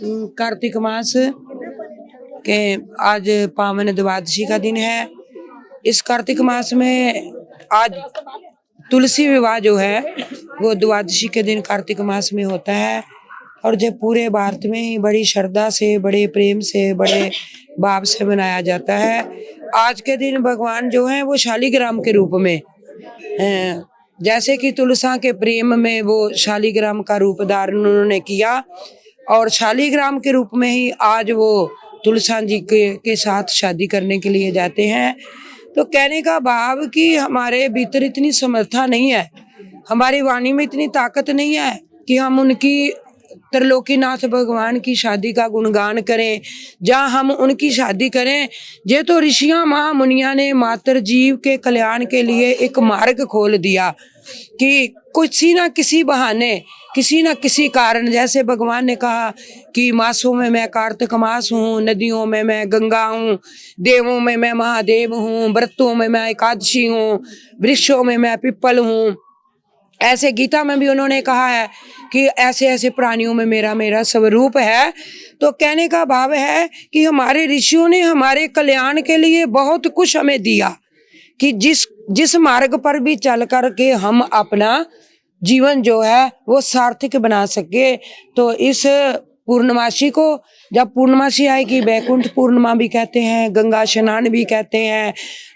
कार्तिक मास के आज पावन द्वादशी का दिन है। इस कार्तिक मास में आज तुलसी विवाह जो है वो द्वादशी के दिन कार्तिक मास में होता है और जो पूरे भारत में ही बड़ी श्रद्धा से, बड़े प्रेम से, बड़े भाव से मनाया जाता है। आज के दिन भगवान जो है वो शालिग्राम के रूप में, जैसे कि तुलसा के प्रेम में वो शालिग्राम का रूप धारण उन्होंने किया और शालिग्राम के रूप में ही आज वो तुलसा जी के साथ शादी करने के लिए जाते हैं। तो कहने का भाव कि हमारे भीतर इतनी समर्था नहीं है, हमारी वाणी में इतनी ताकत नहीं है कि हम उनकी त्रिलोकीनाथ भगवान की शादी का गुणगान करें, जहाँ हम उनकी शादी करें। ये तो ऋषियां महामुनिया ने मात्र जीव के कल्याण के लिए एक मार्ग खोल दिया कि किसी ना किसी बहाने, किसी न किसी कारण, जैसे भगवान ने कहा कि मासों में मैं कार्तिक मास हूँ, नदियों में मैं गंगा हूँ, देवों में मैं महादेव हूँ, व्रतों में मैं एकादशी हूँ, वृक्षों में मैं पिप्पल हूँ। ऐसे गीता में भी उन्होंने कहा है कि ऐसे ऐसे प्राणियों में मेरा मेरा स्वरूप है। तो कहने का भाव है कि हमारे ऋषियों ने हमारे कल्याण के लिए बहुत कुछ हमें दिया कि जिस मार्ग पर भी चल कर के हम अपना जीवन जो है वो सार्थक बना सके। तो इस पूर्णमासी को, जब पूर्णमासी आएगी, बैकुंठ पूर्णिमा भी कहते हैं, गंगा स्नान भी कहते हैं,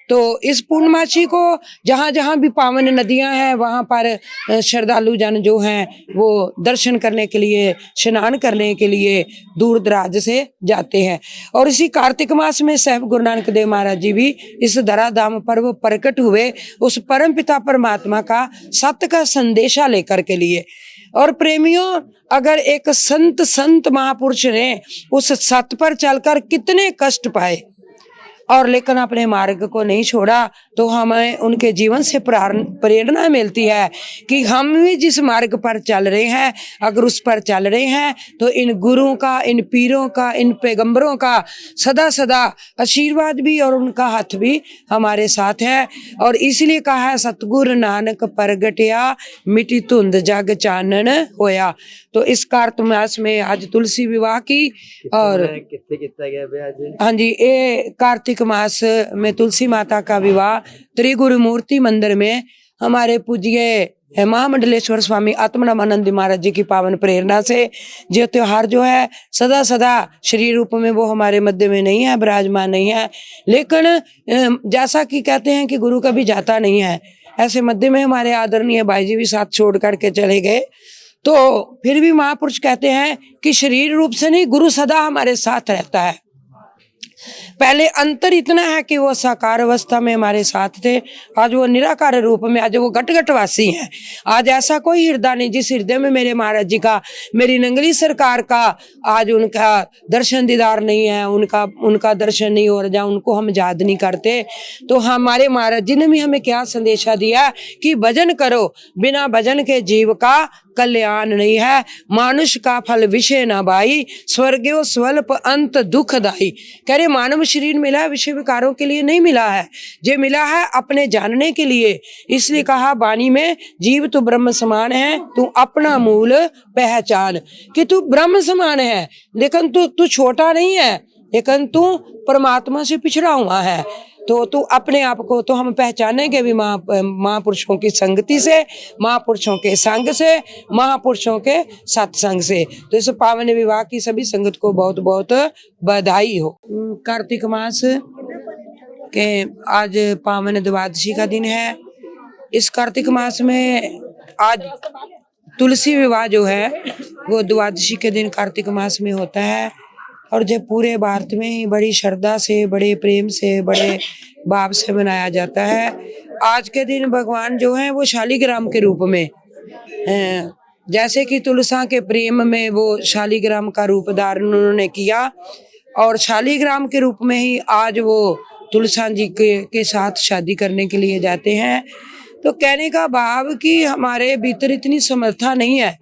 तो इस पूर्णमासी को जहाँ जहाँ भी पावन नदियाँ हैं वहाँ पर श्रद्धालु जन जो हैं वो दर्शन करने के लिए, स्नान करने के लिए दूर दराज से जाते हैं। और इसी कार्तिक मास में साहिब गुरु नानक देव महाराज जी भी इस धराधाम पर वो प्रकट हुए उस परम पिता परमात्मा का सत्य का संदेशा लेकर के लिए। और प्रेमियों, अगर एक संत महापुरुष ने उस सत्य पर चलकर कितने कष्ट पाए और लेकिन अपने मार्ग को नहीं छोड़ा, तो हमें उनके जीवन से प्रेरणा मिलती है कि हम भी जिस मार्ग पर चल रहे हैं, अगर उस पर चल रहे हैं तो इन गुरुओं का, इन पीरों का, इन पैगंबरों का सदा सदा आशीर्वाद भी और उनका हाथ भी हमारे साथ है। और इसलिए कहा है सतगुरु नानक प्रगटिया, मिटी धुंध जग चानन होया। तो इस कार्तिक मास में आज तुलसी विवाह की और हाँ जी, ये कार्तिक मास में तुलसी माता का विवाह त्रिगुरु मूर्ति मंदिर में हमारे पूज्य महामंडलेश्वर स्वामी आत्मनामानंद महाराज जी की पावन प्रेरणा से जो त्योहार जो है सदा सदा शरीर रूप में वो हमारे मध्य में नहीं है, विराजमान नहीं है, लेकिन जैसा कि कहते हैं कि गुरु कभी जाता नहीं है, ऐसे मध्य में हमारे आदरणीय भाई जी भी साथ छोड़ करके चले गए। तो फिर भी महापुरुष कहते हैं कि शरीर रूप से नहीं, गुरु सदा हमारे साथ रहता है। पहले अंतर इतना है कि वो साकार अवस्था में हमारे साथ थे, आज वो निराकार रूप में, आज वो घटघटवासी हैं। आज ऐसा कोई हृदय नहीं जिस हृदय में मेरे महाराज जी का, मेरी नंगली सरकार का आज उनका दर्शन दीदार नहीं है, उनका दर्शन नहीं हो रहा, उनको हम याद नहीं करते। तो हमारे महाराज जी ने भी हमें क्या संदेशा दिया कि भजन करो, बिना भजन के जीव का कल्याण नहीं है। मानुष का फल विषय न भाई, स्वर्गो स्वल्प अंत दुखदाई। कह रहे मानव शरीर मिला है विषय विकारों के लिए नहीं मिला है, ये मिला है अपने जानने के लिए। इसलिए कहा वाणी में, जीव तू ब्रह्म समान है, तू अपना मूल पहचान। कि तू ब्रह्म समान है लेकिन तू छोटा नहीं है, लेकिन तू परमात्मा से पिछड़ा हुआ है। तो तू अपने आप को तो हम पहचानेंगे भी महापुरुषों की संगति से, महापुरुषों के संग से, महापुरुषों के सत्संग से। तो इस पावन विवाह की सभी संगत को बहुत बहुत बधाई हो। कार्तिक मास के आज पावन द्वादशी का दिन है। इस कार्तिक मास में आज तुलसी विवाह जो है वो द्वादशी के दिन कार्तिक मास में होता है और जो पूरे भारत में ही बड़ी श्रद्धा से, बड़े प्रेम से, बड़े भाव से मनाया जाता है। आज के दिन भगवान जो है वो शालिग्राम के रूप में, जैसे कि तुलसा के प्रेम में वो शालिग्राम का रूप धारण उन्होंने किया और शालिग्राम के रूप में ही आज वो तुलसा जी के साथ शादी करने के लिए जाते हैं। तो कहने का भाव कि हमारे भीतर इतनी समर्था नहीं है,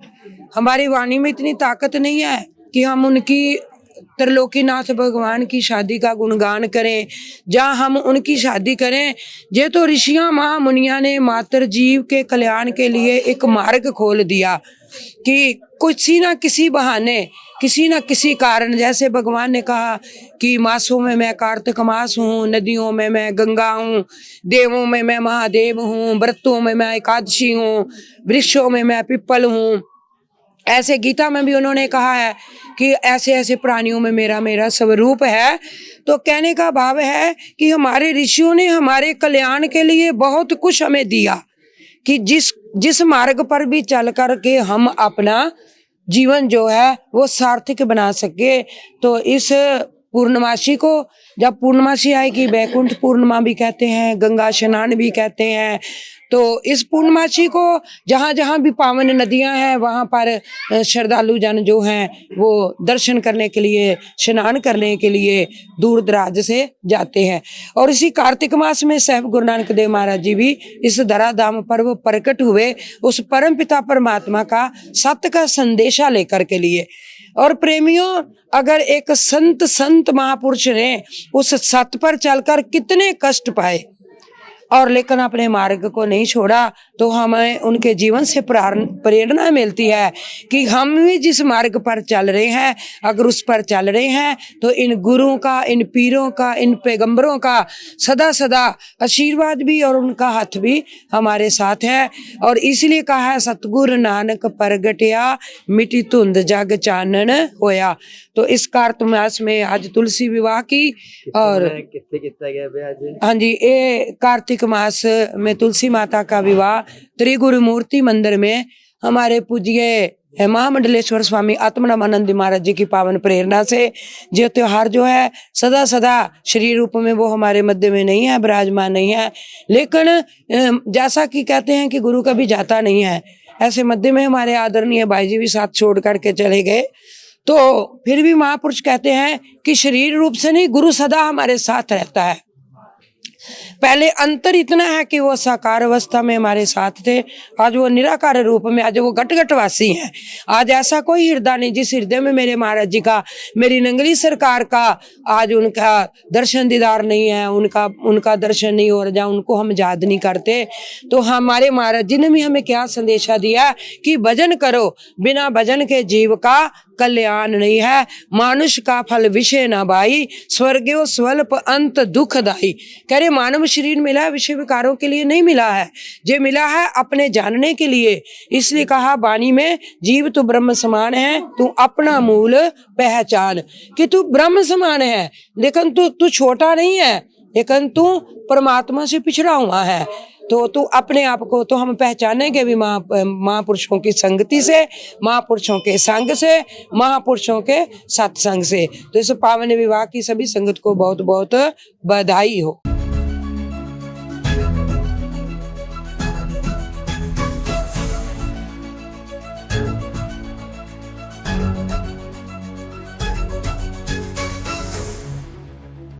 हमारी वाणी में इतनी ताकत नहीं है कि हम उनकी त्रिलोकीनाथ भगवान की शादी का गुणगान करें, जहाँ हम उनकी शादी करें। ये तो ऋषियां महामुनिया ने मात्र जीव के कल्याण के लिए एक मार्ग खोल दिया कि किसी ना किसी बहाने, किसी ना किसी कारण, जैसे भगवान ने कहा कि मासों में मैं कार्तिक मास हूँ, नदियों में मैं गंगा हूँ, देवों में मैं महादेव हूँ, व्रतों में मैं एकादशी हूँ, वृक्षों में मैं पिपल हूँ। ऐसे गीता में भी उन्होंने कहा है कि ऐसे ऐसे प्राणियों में मेरा मेरा स्वरूप है। तो कहने का भाव है कि हमारे ऋषियों ने हमारे कल्याण के लिए बहुत कुछ हमें दिया कि जिस मार्ग पर भी चल कर के हम अपना जीवन जो है वो सार्थक बना सके। तो इस पूर्णमासी को, जब पूर्णमासी आएगी, वैकुंठ पूर्णिमा भी कहते हैं, गंगा स्नान भी कहते हैं, तो इस पूर्णमासी को जहाँ जहाँ भी पावन नदियाँ हैं वहाँ पर श्रद्धालु जन जो हैं वो दर्शन करने के लिए, स्नान करने के लिए दूर दराज से जाते हैं। और इसी कार्तिक मास में साहिब गुरु नानक देव महाराज जी भी इस धरा धाम पर वो प्रकट हुए, उस परम पिता परमात्मा का सत्य का संदेशा लेकर के लिए। और प्रेमियों, अगर एक संत महापुरुष ने उस सत्य पर चलकर कितने कष्ट पाए और लेकिन अपने मार्ग को नहीं छोड़ा, तो हमें उनके जीवन से प्रेरणा मिलती है कि हम भी जिस मार्ग पर चल रहे हैं, अगर उस पर चल रहे हैं तो इन गुरुओं का, इन पीरों का, इन पैगंबरों का सदा सदा आशीर्वाद भी और उनका हाथ भी हमारे साथ है। और इसलिए कहा है सतगुरु नानक प्रगटिया, मिटी धुंध जग चानन होया। तो इस कार्तिक मास में आज तुलसी विवाह की और हाँ जी, ये कार्तिक मास में तुलसी माता का विवाह त्रिगुरु मूर्ति मंदिर में हमारे पूज्य महामंडलेश्वर स्वामी आत्मानंद महाराज जी की पावन प्रेरणा से जो त्योहार जो है सदा सदा शरीर रूप में वो हमारे मध्य में नहीं है, विराजमान नहीं है, लेकिन जैसा कि कहते हैं कि गुरु कभी जाता नहीं है, ऐसे मध्य में हमारे आदरणीय भाई जी भी साथ छोड़ करके चले गए। तो फिर भी महापुरुष कहते हैं कि शरीर रूप से नहीं, गुरु सदा हमारे साथ रहता है। पहले अंतर इतना है कि वो साकार अवस्था में हमारे साथ थे, आज वो निराकार रूप में, आज वो घट घटवासी हैं। आज ऐसा कोई हृदय नहीं जिस हृदय में मेरे महाराज जी का, मेरी नंगली सरकार का आज उनका दर्शन दीदार नहीं है, उनका दर्शन नहीं हो रहा, उनको हम याद नहीं करते। तो हमारे महाराज जी ने भी हमें क्या संदेशा दिया कि भजन करो, बिना भजन के जीव का कल्याण नहीं है, मानुष का फल विषय न भाई, स्वर्गो स्वल्प अंत दुखदाई। कह रहे मानव शरीर मिला है विषय विकारों के लिए नहीं मिला है, जे मिला है अपने जानने के लिए। इसलिए कहा वाणी में, जीव तू ब्रह्म समान है, तू अपना मूल पहचान, कि तू ब्रह्म समान है लेकिन तू छोटा नहीं है, लेकिन तू परमात्मा से पिछड़ा हुआ है। तो तू अपने आप को तो हम पहचानेंगे भी महापुरुषों की संगति से, महापुरुषों के संग से, महापुरुषों के सत्संग से। तो इस पावन विवाह की सभी संगत को बहुत बहुत बधाई हो।